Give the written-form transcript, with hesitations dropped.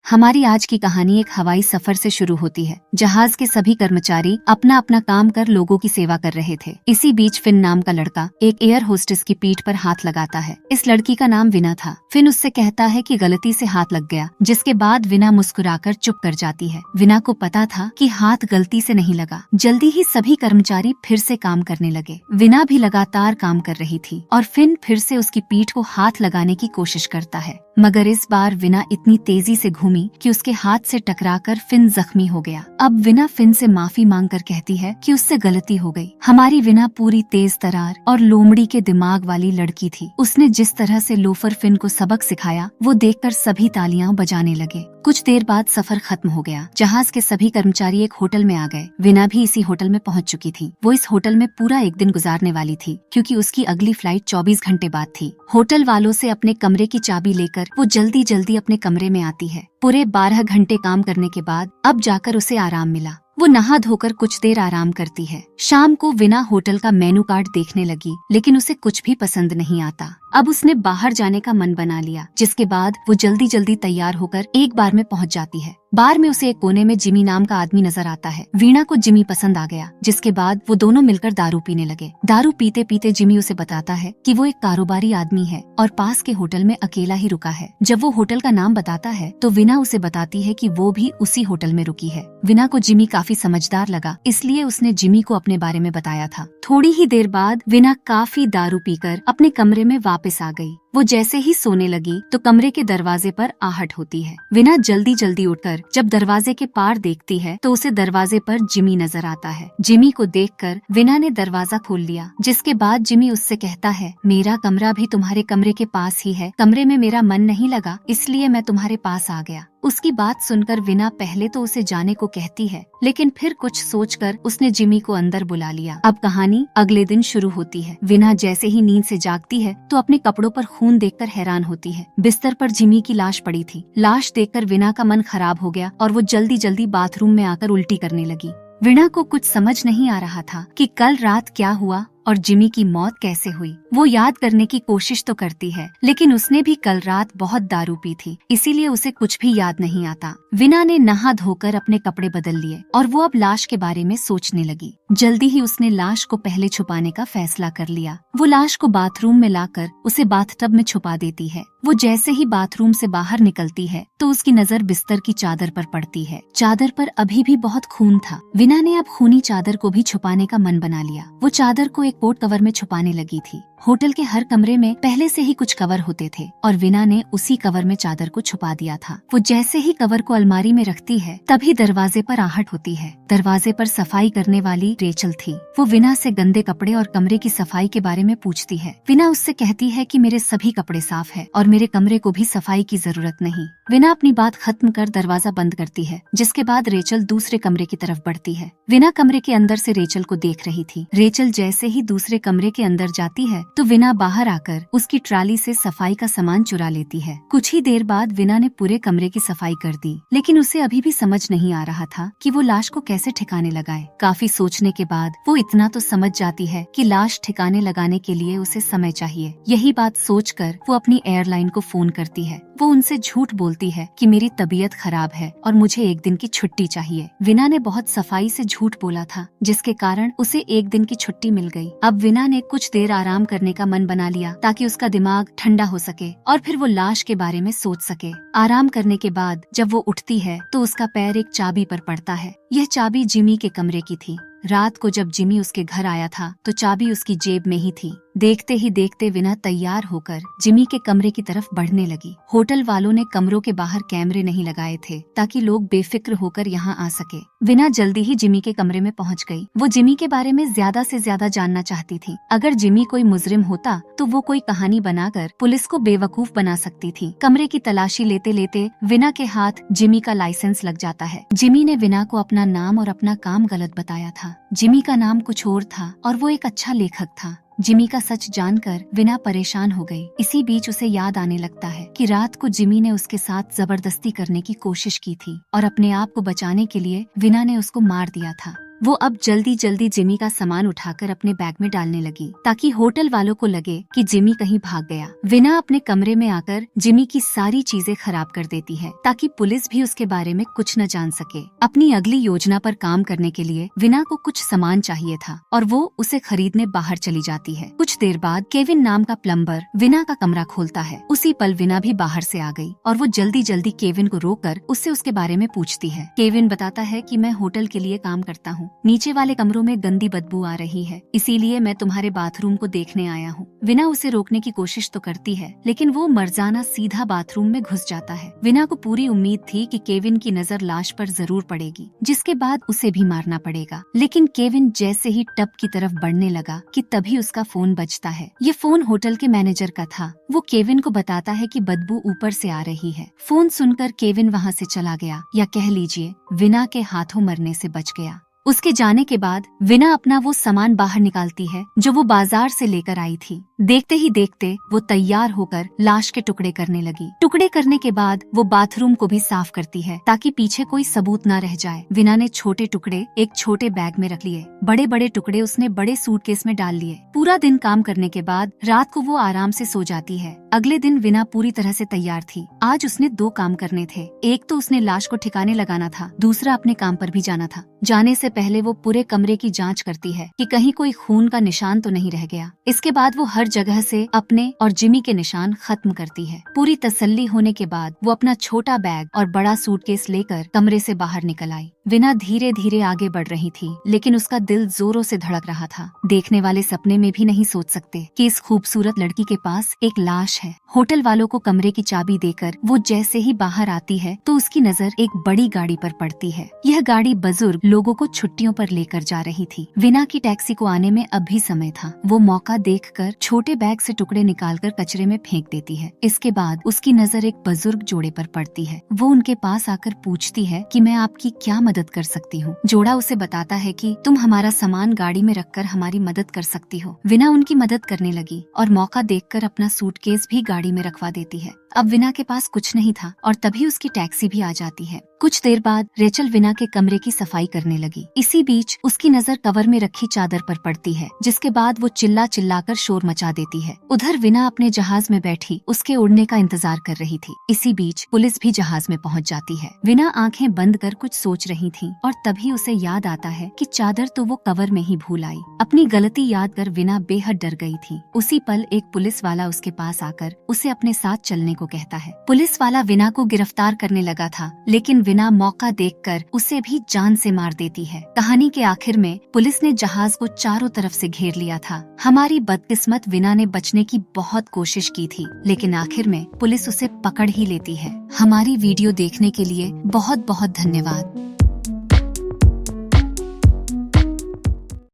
हमारी आज की कहानी एक हवाई सफर से शुरू होती है। जहाज के सभी कर्मचारी अपना अपना काम कर लोगों की सेवा कर रहे थे। इसी बीच फिन नाम का लड़का एक एयर होस्टेस की पीठ पर हाथ लगाता है। इस लड़की का नाम विना था। फिन उससे कहता है कि गलती से हाथ लग गया, जिसके बाद विना मुस्कुराकर चुप कर जाती है। विना को पता था कि हाथ गलती से नहीं लगा। जल्दी ही सभी कर्मचारी फिर से काम करने लगे। विना भी लगातार काम कर रही थी और फिन फिर से उसकी पीठ को हाथ लगाने की कोशिश करता है, मगर इस बार विना इतनी तेजी से घूमी कि उसके हाथ से टकराकर फिन जख्मी हो गया। अब विना फिन से माफी मांगकर कहती है कि उससे गलती हो गई। हमारी विना पूरी तेज तरार और लोमड़ी के दिमाग वाली लड़की थी। उसने जिस तरह से लोफर फिन को सबक सिखाया वो देखकर सभी तालियां बजाने लगे। कुछ देर बाद सफर खत्म हो गया। जहाज के सभी कर्मचारी एक होटल में आ गए। विना भी इसी होटल में पहुंच चुकी थी। वो इस होटल में पूरा एक दिन गुजारने वाली थी, क्योंकि उसकी अगली फ्लाइट 24 घंटे बाद थी। होटल वालों से अपने कमरे की चाबी लेकर वो जल्दी जल्दी अपने कमरे में आती है। पूरे 12 घंटे काम करने के बाद अब जाकर उसे आराम मिला। वो नहा धोकर कुछ देर आराम करती है। शाम को विना होटल का मेनू कार्ड देखने लगी, लेकिन उसे कुछ भी पसंद नहीं आता। अब उसने बाहर जाने का मन बना लिया, जिसके बाद वो जल्दी जल्दी तैयार होकर एक बार में पहुंच जाती है। बार में उसे एक कोने में जिमी नाम का आदमी नजर आता है। वीणा को जिमी पसंद आ गया, जिसके बाद वो दोनों मिलकर दारू पीने लगे। दारू पीते पीते जिमी उसे बताता है कि वो एक कारोबारी आदमी है और पास के होटल में अकेला ही रुका है। जब वो होटल का नाम बताता है तो विना उसे बताती है कि वो भी उसी होटल में रुकी है। विना को जिमी काफी समझदार लगा, इसलिए उसने जिमी को अपने बारे में बताया था। थोड़ी ही देर बाद विना काफी दारू पीकर अपने कमरे में वापस आ गई। वो जैसे ही सोने लगी तो कमरे के दरवाजे पर आहट होती है। विना जल्दी जल्दी उठकर जब दरवाजे के पार देखती है तो उसे दरवाजे पर जिमी नजर आता है। जिमी को देखकर विना ने दरवाजा खोल लिया, जिसके बाद जिमी उससे कहता है, मेरा कमरा भी तुम्हारे कमरे के पास ही है। कमरे में मेरा मन नहीं लगा, इसलिए मैं तुम्हारे पास आ गया। उसकी बात सुनकर विना पहले तो उसे जाने को कहती है, लेकिन फिर कुछ सोचकर उसने जिमी को अंदर बुला लिया। अब कहानी अगले दिन शुरू होती है। विना जैसे ही नींद से जागती है तो अपने कपड़ों पर खून देखकर हैरान होती है। बिस्तर पर जिमी की लाश पड़ी थी। लाश देखकर विना का मन खराब हो गया और वो जल्दी जल्दी बाथरूम में आकर उल्टी करने लगी। विना को कुछ समझ नहीं आ रहा था कि कल रात क्या हुआ और जिमी की मौत कैसे हुई। वो याद करने की कोशिश तो करती है, लेकिन उसने भी कल रात बहुत दारू पी थी, इसीलिए उसे कुछ भी याद नहीं आता। विना ने नहा धोकर अपने कपड़े बदल लिए और वो अब लाश के बारे में सोचने लगी। जल्दी ही उसने लाश को पहले छुपाने का फैसला कर लिया। वो लाश को बाथरूम में लाकर उसे बाथटब में छुपा देती है। वो जैसे ही बाथरूम से बाहर निकलती है तो उसकी नजर बिस्तर की चादर पर पड़ती है। चादर पर अभी भी बहुत खून था। विना ने अब खूनी चादर को भी छुपाने का मन बना लिया। वो चादर को एक कोट कवर में छुपाने लगी थी। होटल के हर कमरे में पहले से ही कुछ कवर होते थे और विना ने उसी कवर में चादर को छुपा दिया था। वो जैसे ही कवर को अलमारी में रखती है तभी दरवाजे पर आहट होती है। दरवाजे पर सफाई करने वाली रेचल थी। वो विना से गंदे कपड़े और कमरे की सफाई के बारे में पूछती है। विना उससे कहती है कि मेरे सभी कपड़े साफ है और मेरे कमरे को भी सफाई की जरूरत नहीं। विना अपनी बात खत्म कर दरवाजा बंद करती है, जिसके बाद रेचल दूसरे कमरे की तरफ बढ़ती है। विना कमरे के अंदर से रेचल को देख रही थी। रेचल जैसे ही दूसरे कमरे के अंदर जाती है तो विना बाहर आकर उसकी ट्राली से सफाई का सामान चुरा लेती है। कुछ ही देर बाद विना ने पूरे कमरे की सफाई कर दी, लेकिन उसे अभी भी समझ नहीं आ रहा था कि वो लाश को कैसे ठिकाने लगाए। काफी सोचने के बाद वो इतना तो समझ जाती है कि लाश ठिकाने लगाने के लिए उसे समय चाहिए। यही बात सोचकर वो अपनी एयरलाइन को फोन करती है। वो उनसे झूठ बोलती है कि मेरी तबीयत खराब है और मुझे एक दिन की छुट्टी चाहिए। विना ने बहुत सफाई से झूठ बोला था, जिसके कारण उसे एक दिन की छुट्टी मिल गई। अब विना ने कुछ देर आराम करने का मन बना लिया ताकि उसका दिमाग ठंडा हो सके और फिर वो लाश के बारे में सोच सके। आराम करने के बाद जब वो उठती है तो उसका पैर एक चाबी पर पड़ता है। यह चाबी जिमी के कमरे की थी। रात को जब जिमी उसके घर आया था तो चाबी उसकी जेब में ही थी। देखते ही देखते विना तैयार होकर जिमी के कमरे की तरफ बढ़ने लगी। होटल वालों ने कमरों के बाहर कैमरे नहीं लगाए थे ताकि लोग बेफिक्र होकर यहाँ आ सके। विना जल्दी ही जिमी के कमरे में पहुँच गई। वो जिमी के बारे में ज्यादा से ज्यादा जानना चाहती थी। अगर जिमी कोई मुजरिम होता तो वो कोई कहानी बनाकर पुलिस को बेवकूफ बना सकती थी। कमरे की तलाशी लेते लेते विना के हाथ जिमी का लाइसेंस लग जाता है। जिमी ने विना को अपना नाम और अपना काम गलत बताया था। जिमी का नाम कुछ और था और वो एक अच्छा लेखक था। जिमी का सच जानकर विना परेशान हो गई। इसी बीच उसे याद आने लगता है कि रात को जिमी ने उसके साथ जबरदस्ती करने की कोशिश की थी और अपने आप को बचाने के लिए विना ने उसको मार दिया था। वो अब जल्दी जल्दी जिमी का सामान उठाकर अपने बैग में डालने लगी ताकि होटल वालों को लगे कि जिमी कहीं भाग गया। विना अपने कमरे में आकर जिमी की सारी चीजें खराब कर देती है ताकि पुलिस भी उसके बारे में कुछ न जान सके। अपनी अगली योजना पर काम करने के लिए विना को कुछ सामान चाहिए था और वो उसे खरीदने बाहर चली जाती है। कुछ देर बाद केविन नाम का प्लम्बर विना का कमरा खोलता है। उसी पल विना भी बाहर से आ गई और वो जल्दी जल्दी केविन को रोककर उससे उसके बारे में पूछती है। केविन बताता है कि मैं होटल के लिए काम करता हूँ, नीचे वाले कमरों में गंदी बदबू आ रही है, इसीलिए मैं तुम्हारे बाथरूम को देखने आया हूँ। विना उसे रोकने की कोशिश तो करती है लेकिन वो मर्जाना सीधा बाथरूम में घुस जाता है। विना को पूरी उम्मीद थी कि केविन की नजर लाश पर जरूर पड़ेगी जिसके बाद उसे भी मारना पड़ेगा, लेकिन केविन जैसे ही टब की तरफ बढ़ने लगा कि तभी उसका फोन बजता है। ये फोन होटल के मैनेजर का था। वो केविन को बताता है कि बदबू ऊपर से आ रही है। फोन सुनकर केविन वहाँ से चला गया, या कह लीजिए विना के हाथों मरने से बच गया। उसके जाने के बाद विना अपना वो सामान बाहर निकालती है जो वो बाजार से लेकर आई थी। देखते ही देखते वो तैयार होकर लाश के टुकड़े करने लगी। टुकड़े करने के बाद वो बाथरूम को भी साफ करती है ताकि पीछे कोई सबूत न रह जाए। विना ने छोटे टुकड़े एक छोटे बैग में रख लिए, बड़े बड़े टुकड़े उसने बड़े सूटकेस में डाल लिए। पूरा दिन काम करने के बाद रात को वो आराम से सो जाती है। अगले दिन विना पूरी तरह से तैयार थी। आज उसने 2 काम करने थे, एक तो उसने लाश को ठिकाने लगाना था, दूसरा अपने काम पर भी जाना था। जाने से पहले वो पूरे कमरे की जांच करती है कि कहीं कोई खून का निशान तो नहीं रह गया। इसके बाद वो हर जगह से अपने और जिमी के निशान खत्म करती है। पूरी तसल्ली होने के बाद वो अपना छोटा बैग और बड़ा सूटकेस लेकर कमरे से बाहर निकल आई। विना धीरे धीरे आगे बढ़ रही थी लेकिन उसका दिल जोरों से धड़क रहा था। देखने वाले सपने में भी नहीं सोच सकते कि इस खूबसूरत लड़की के पास एक लाश है। होटल वालों को कमरे की चाबी देकर वो जैसे ही बाहर आती है तो उसकी नजर एक बड़ी गाड़ी पर पड़ती है। यह गाड़ी बुजुर्ग लोगों को छुट्टियों पर लेकर जा रही थी। विना की टैक्सी को आने में अब भी समय था। वो मौका देखकर छोटे बैग से टुकड़े निकालकर कचरे में फेंक देती है। इसके बाद उसकी नजर एक बुजुर्ग जोड़े पर पड़ती है। वो उनके पास आकर पूछती है कि मैं आपकी क्या मदद कर सकती हूँ। जोड़ा उसे बताता है कि तुम हमारा सामान गाड़ी में रखकर हमारी मदद कर सकती हो। विना उनकी मदद करने लगी और मौका देखकर अपना सूटकेस भी गाड़ी में रखवा देती है। अब विना के पास कुछ नहीं था और तभी उसकी टैक्सी भी आ जाती है। कुछ देर बाद रेचल विना के कमरे की सफाई करने लगी। इसी बीच उसकी नजर कवर में रखी चादर पर पड़ती है, जिसके बाद वो चिल्ला चिल्लाकर शोर मचा देती है। उधर विना अपने जहाज में बैठी उसके उड़ने का इंतजार कर रही थी। इसी बीच पुलिस भी जहाज में पहुंच जाती है। विना आंखें बंद कर कुछ सोच रही थी और तभी उसे याद आता है कि चादर तो वो कवर में ही भूल आई। अपनी गलती याद कर विना बेहद डर गई थी। उसी पल एक पुलिस वाला उसके पास आकर उसे अपने साथ चलने को कहता है। पुलिस वाला विना को गिरफ्तार करने लगा था लेकिन विना मौका देखकर उसे भी जान से मार देती है। कहानी के आखिर में पुलिस ने जहाज को चारों तरफ से घेर लिया था। हमारी बदकिस्मत विना ने बचने की बहुत कोशिश की थी लेकिन आखिर में पुलिस उसे पकड़ ही लेती है। हमारी वीडियो देखने के लिए बहुत बहुत धन्यवाद।